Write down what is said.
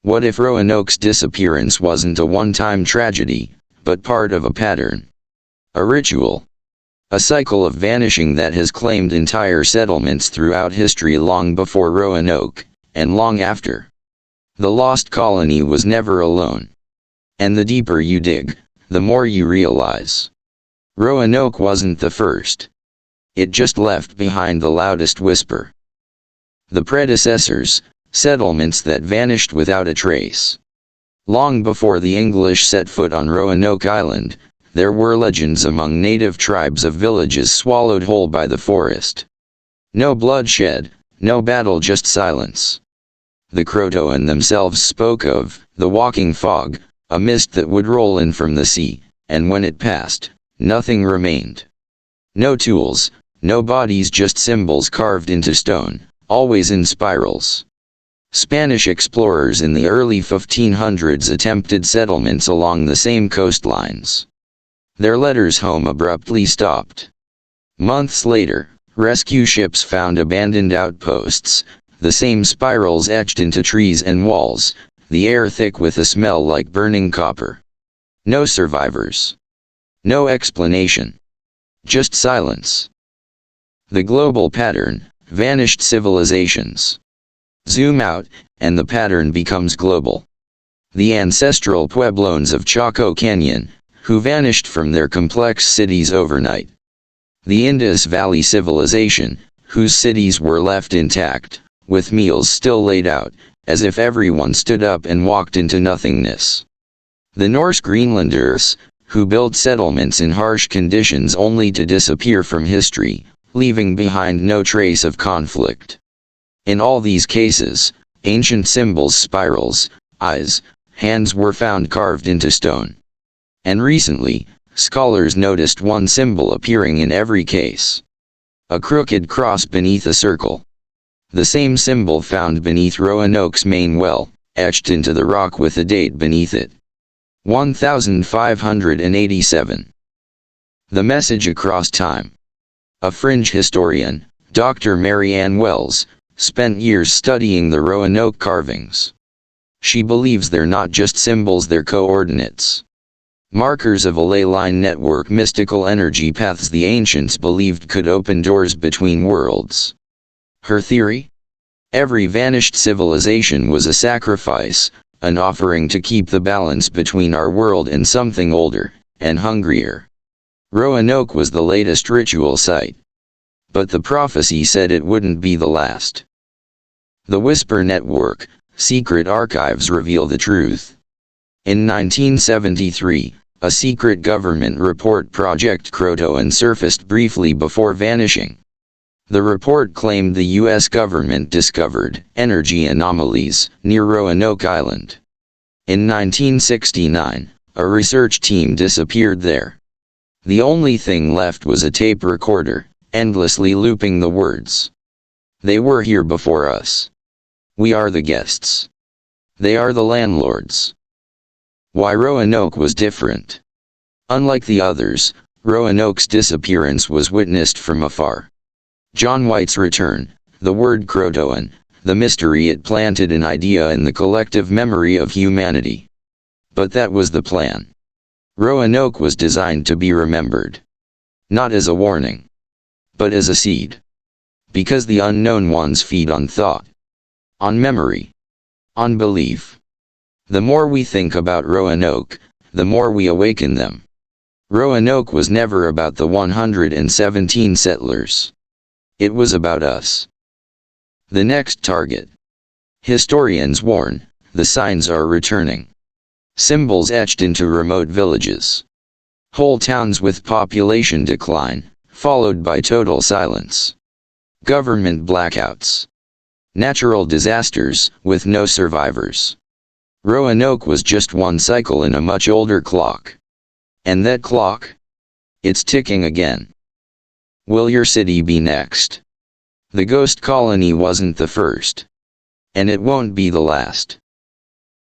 What if Roanoke's disappearance wasn't a one-time tragedy, but part of a pattern? A ritual. A cycle of vanishing that has claimed entire settlements throughout history long before Roanoke, and long after. The lost colony was never alone. And the deeper you dig, the more you realize. Roanoke wasn't the first. It just left behind the loudest whisper. The predecessors, settlements that vanished without a trace. Long before the English set foot on Roanoke Island, there were legends among native tribes of villages swallowed whole by the forest. No bloodshed, no battle, just silence. The Croatoan themselves spoke of the walking fog, a mist that would roll in from the sea, and when it passed, nothing remained. No tools, no bodies, just symbols carved into stone, always in spirals. Spanish explorers in the early 1500s attempted settlements along the same coastlines. Their letters home abruptly stopped. Months later, rescue ships found abandoned outposts, the same spirals etched into trees and walls, the air thick with a smell like burning copper. No survivors. No explanation. Just silence. The global pattern, vanished civilizations. Zoom out, and the pattern becomes global. The ancestral Pueblones of Chaco Canyon, who vanished from their complex cities overnight. The Indus Valley civilization, whose cities were left intact, with meals still laid out, as if everyone stood up and walked into nothingness. The Norse Greenlanders, who built settlements in harsh conditions only to disappear from history, leaving behind no trace of conflict. In all these cases, ancient symbols, spirals, eyes, hands were found carved into stone. And recently, scholars noticed one symbol appearing in every case. A crooked cross beneath a circle. The same symbol found beneath Roanoke's main well, etched into the rock with a date beneath it. 1587. The message across time. A fringe historian, Dr. Mary Ann Wells, spent years studying the Roanoke carvings. She believes they're not just symbols, they're coordinates. Markers of a ley line network, mystical energy paths the ancients believed could open doors between worlds. Her theory? Every vanished civilization was a sacrifice, an offering to keep the balance between our world and something older, and hungrier. Roanoke was the latest ritual site. But the prophecy said it wouldn't be the last. The Whisper Network, secret archives reveal the truth. In 1973, a secret government report, Project Croatoan, surfaced briefly before vanishing. The report claimed the U.S. government discovered energy anomalies near Roanoke Island. In 1969, a research team disappeared there. The only thing left was a tape recorder, endlessly looping the words. They were here before us. We are the guests. They are the landlords. Why Roanoke was different. Unlike the others, Roanoke's disappearance was witnessed from afar. John White's return, the word Croatoan, the mystery it planted an idea in the collective memory of humanity. But that was the plan. Roanoke was designed to be remembered. Not as a warning, but as a seed. Because the unknown ones feed on thought, on memory, on belief. The more we think about Roanoke, the more we awaken them. Roanoke was never about the 117 settlers. It was about us. The next target. Historians warn, the signs are returning. Symbols etched into remote villages. Whole towns with population decline, followed by total silence. Government blackouts. Natural disasters, with no survivors. Roanoke was just one cycle in a much older clock. And that clock? It's ticking again. Will your city be next? The ghost colony wasn't the first. And it won't be the last.